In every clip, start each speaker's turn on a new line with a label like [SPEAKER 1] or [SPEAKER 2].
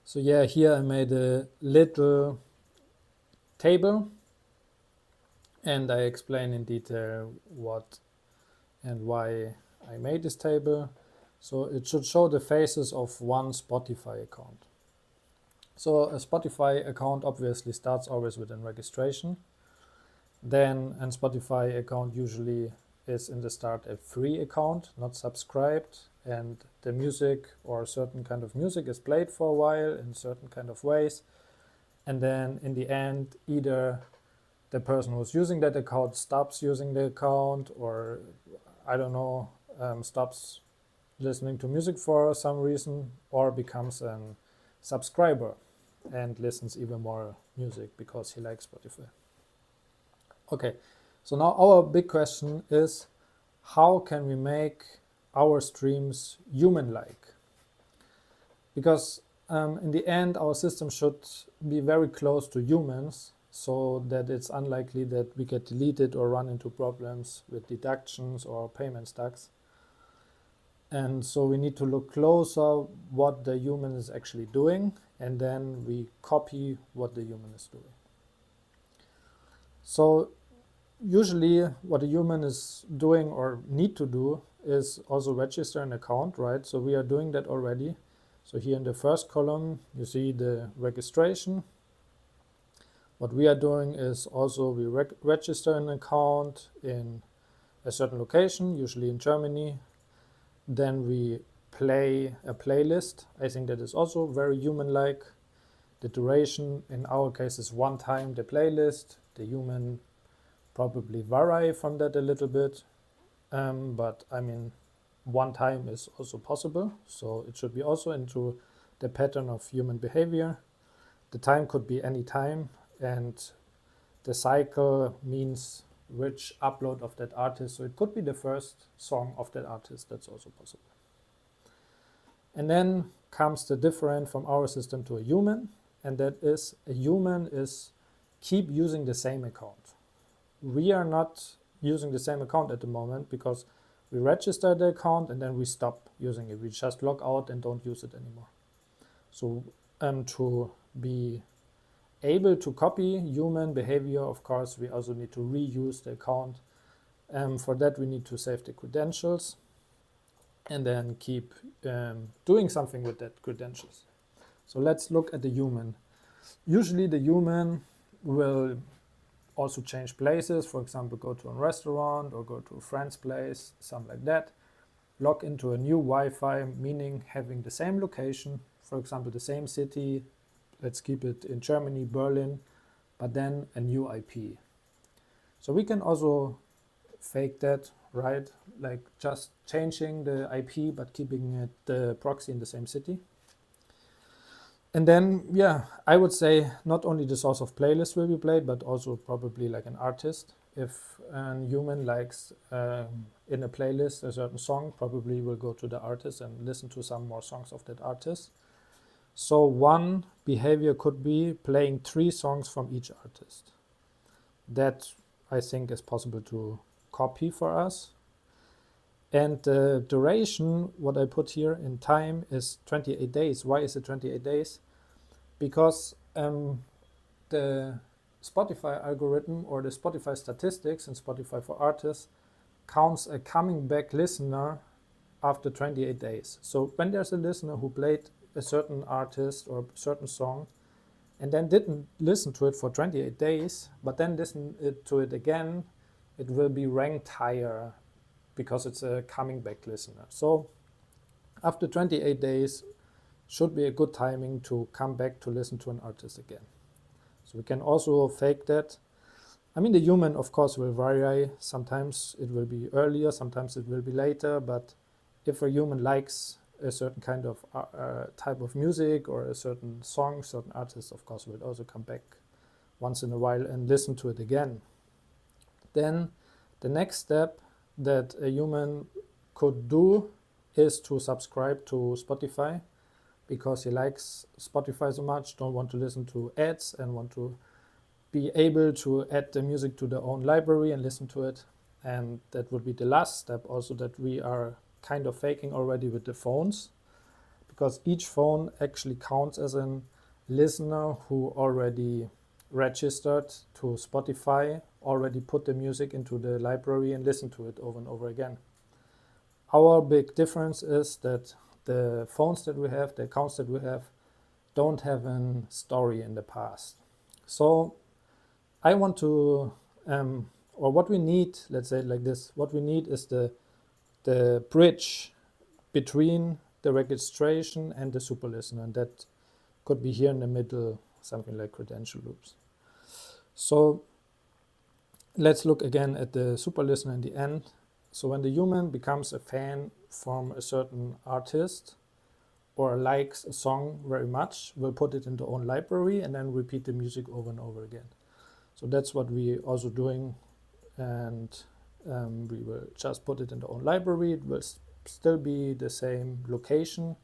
[SPEAKER 1] So yeah, here I made a little table and I explain in detail what and why I made this table. So it should show the faces of one Spotify account. So a Spotify account obviously starts always with a registration. Then a Spotify account usually is in the start a free account, not subscribed, and the music or certain kind of music is played for a while in certain kind of ways. And then in the end, either the person who's using that account stops using the account, or I don't know, stops listening to music for some reason, or becomes a subscriber and listens even more music because he likes Spotify. Okay, so now our big question is, how can we make our streams human-like? Because in the end, our system should be very close to humans so that it's unlikely that we get deleted or run into problems with deductions or payment stacks. And so we need to look closer what the human is actually doing, and then we copy what the human is doing. So usually what a human is doing or need to do is also register an account, right? So we are doing that already. So here in the first column, you see the registration. What we are doing is also we register an account in a certain location, usually in Germany. Then we play a playlist. I think that is also very human-like. The duration in our case is one time the playlist. The human probably vary from that a little bit, but I mean, one time is also possible, so it should be also into the pattern of human behavior. The time could be any time, and the cycle means which upload of that artist, so it could be the first song of that artist, that's also possible. And then comes the different from our system to a human, and that is a human is keep using the same account. We are not using the same account at the moment because we register the account and then we stop using it. We just log out and don't use it anymore. So to be able to copy human behavior, of course, we also need to reuse the account. For that, we need to save the credentials and then keep doing something with that credentials. So let's look at the human. Usually the human will also change places, for example, go to a restaurant or go to a friend's place, something like that. Log into a new Wi-Fi, meaning having the same location, for example, the same city. Let's keep it in Germany, Berlin, but then a new IP. So we can also fake that, right? Like just changing the IP, but keeping it the proxy in the same city. And then, yeah, I would say not only the source of playlist will be played, but also probably like an artist. If a human likes in a playlist a certain song, probably will go to the artist and listen to some more songs of that artist. So one behavior could be playing 3 songs from each artist. That I think is possible to copy for us. And the duration, what I put here in time, is 28 days. Why is it 28 days? Because the Spotify algorithm or the Spotify statistics in Spotify for Artists counts a coming back listener after 28 days. So when there's a listener who played a certain artist or a certain song and then didn't listen to it for 28 days, but then listen to it again, it will be ranked higher because it's a coming back listener. So after 28 days should be a good timing to come back to listen to an artist again. So we can also fake that. I mean, the human, of course, will vary. Sometimes it will be earlier, sometimes it will be later, but if a human likes a certain kind of type of music or a certain song, certain artist, of course, will also come back once in a while and listen to it again. Then the next step that a human could do is to subscribe to Spotify because he likes Spotify so much, don't want to listen to ads and want to be able to add the music to their own library and listen to it. And that would be the last step also that we are kind of faking already with the phones, because each phone actually counts as a listener who already registered to Spotify, already put the music into the library and listen to it over and over again. Our big difference is that the phones that we have, the accounts that we have, don't have a story in the past. So I want to, or what we need, let's say it like this, what we need is the bridge between the registration and the super listener, and that could be here in the middle, something like credential loops. So let's look again at the super listener in the end. So when the human becomes a fan from a certain artist or likes a song very much, we'll put it in their own library and then repeat the music over and over again. So that's what we also doing, and we will just put it in the own library. It will still be the same location.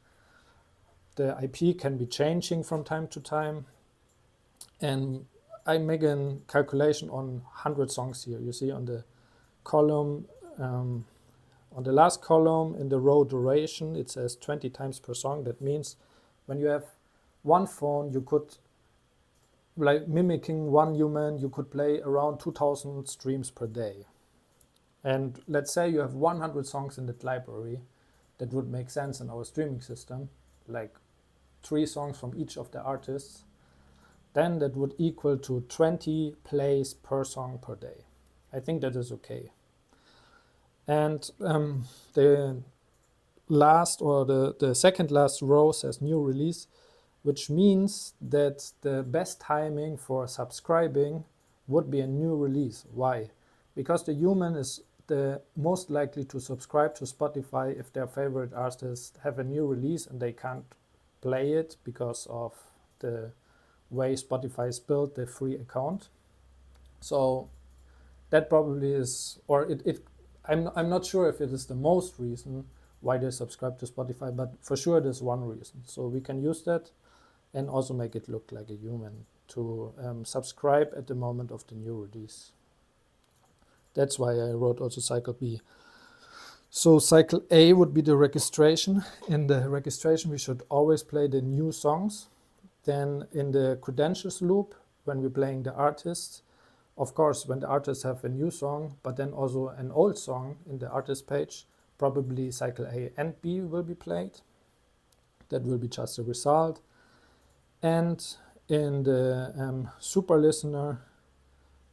[SPEAKER 1] The IP can be changing from time to time, and I make a calculation on 100 songs here. You see on the column, on the last column in the row duration, it says 20 times per song. That means when you have one phone, you could, like mimicking one human, you could play around 2000 streams per day. And let's say you have 100 songs in that library. That would make sense in our streaming system, like 3 songs from each of the artists. Then that would equal to 20 plays per song per day. I think that is okay. And the last, or the second last row says new release, which means that the best timing for subscribing would be a new release. Why? Because the human is the most likely to subscribe to Spotify if their favorite artists have a new release and they can't play it because of the way Spotify is built, the free account. So that probably is, or I'm not sure if it is the most reason why they subscribe to Spotify, but for sure there's one reason. So we can use that and also make it look like a human to subscribe at the moment of the new release. That's why I wrote also cycle B. So cycle A would be the registration. In the registration, we should always play the new songs. Then in the credentials loop, when we're playing the artists, of course, when the artists have a new song, but then also an old song in the artist page, probably cycle A and B will be played. That will be just a result. And in the super listener,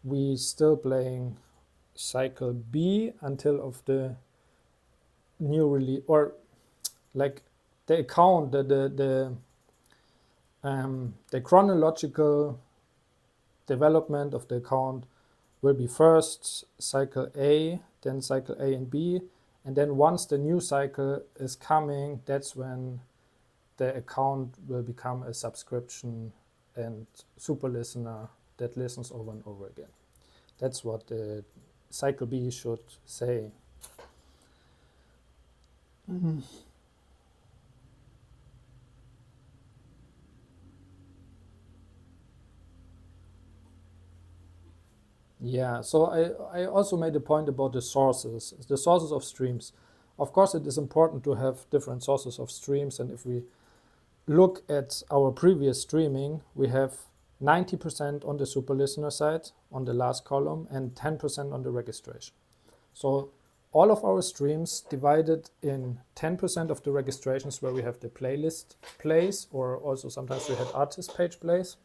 [SPEAKER 1] we still playing cycle B until of the new release, or like the account, the chronological development of the account will be first cycle A, then cycle A and B, and then once the new cycle is coming, that's when the account will become a subscription and super listener that listens over and over again. That's what the cycle B should say. Yeah, so I also made a point about the sources of streams. Of course, it is important to have different sources of streams, and if we look at our previous streaming, we have 90% on the super listener side on the last column and 10% on the registration. So all of our streams divided in 10% of the registrations where we have the playlist plays, or also sometimes we had artist page plays,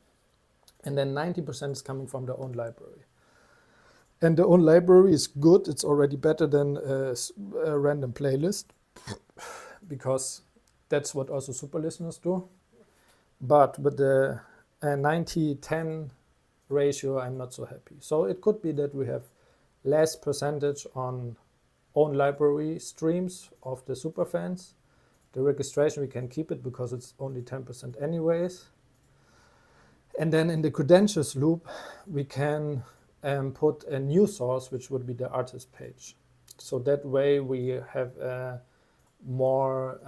[SPEAKER 1] and then 90% is coming from their own library. And the own library is good. It's already better than a random playlist because that's what also super listeners do. But with the 90-10 ratio, I'm not so happy. So it could be that we have less percentage on own library streams of the super fans. The registration, we can keep it because it's only 10% anyways. And then in the credentials loop, we can put a new source, which would be the artist page. So that way we have more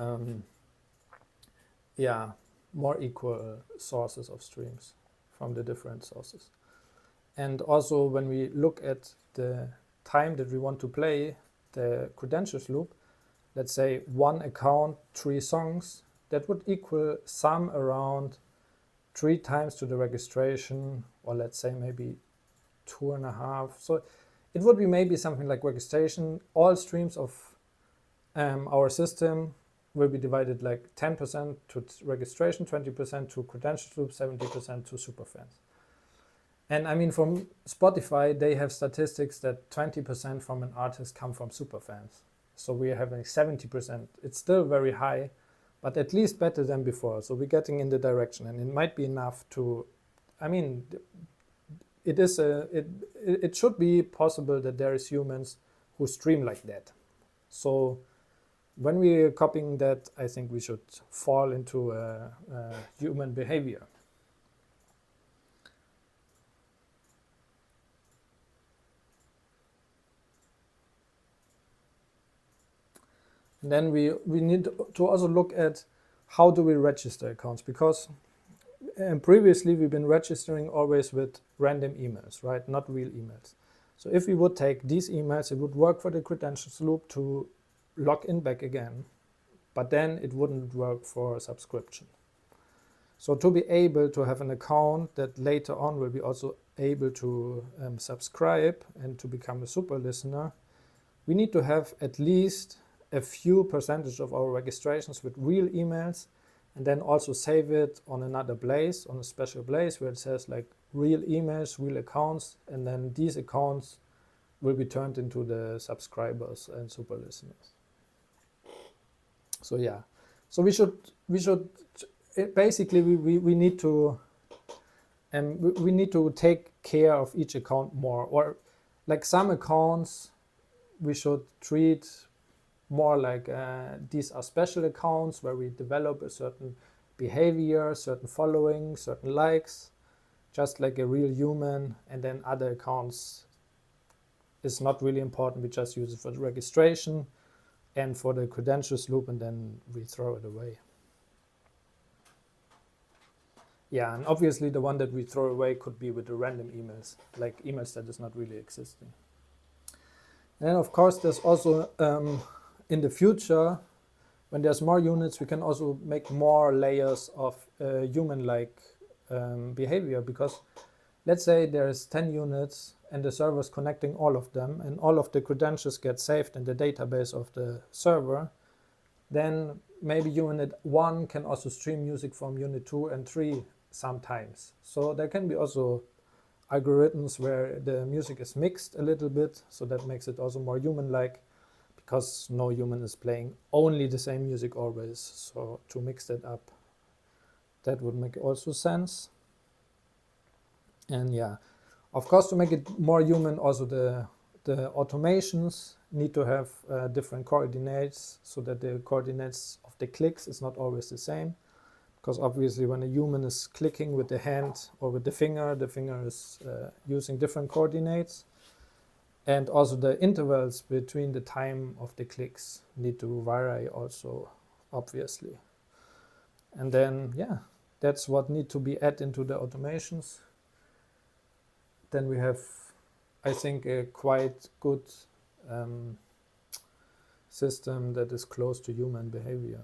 [SPEAKER 1] equal sources of streams from the different sources. And also when we look at the time that we want to play the credentials loop, let's say one account, 3 songs, that would equal some around 3 times to the registration, or let's say maybe 2.5. So it would be maybe something like registration. All streams of our system will be divided like 10% to registration, 20% to credentials loop, 70% to superfans. And I mean, from Spotify, they have statistics that 20% from an artist come from superfans. So we are having 70%. It's still very high, but at least better than before. So we're getting in the direction, and it might be enough to, I mean, it should be possible that there is humans who stream like that. So when we are copying that, I think we should fall into human behavior. And then we need to also look at how do we register accounts, because previously we've been registering always with random emails, right? Not real emails. So if we would take these emails, it would work for the credentials loop to log in back again, but then it wouldn't work for a subscription. So to be able to have an account that later on will be also able to subscribe and to become a super listener, we need to have at least a few percentage of our registrations with real emails, and then also save it on another place, on a special place where it says like real emails, real accounts, and then these accounts will be turned into the subscribers and super listeners. So yeah, so we should basically we need to we need to take care of each account more, or like some accounts we should treat more like these are special accounts where we develop a certain behavior, certain following, certain likes, just like a real human. And then other accounts is not really important. We just use it for the registration and for the credentials loop, and then we throw it away. Yeah, and obviously the one that we throw away could be with the random emails, like emails that is not really existing. And then of course there's also in the future, when there's more units, we can also make more layers of human-like behavior, because let's say there's 10 units and the server is connecting all of them, and all of the credentials get saved in the database of the server, then maybe unit 1 can also stream music from unit 2 and 3 sometimes. So there can be also algorithms where the music is mixed a little bit, so that makes it also more human-like, because no human is playing only the same music always. So to mix that up, that would make also sense. And yeah, of course, to make it more human, also the automations need to have different coordinates, so that the coordinates of the clicks is not always the same. Because obviously when a human is clicking with the hand or with the finger is using different coordinates. And also the intervals between the time of the clicks need to vary also, obviously. And then, yeah, that's what need to be added into the automations. Then we have, I think, a quite good system that is close to human behavior.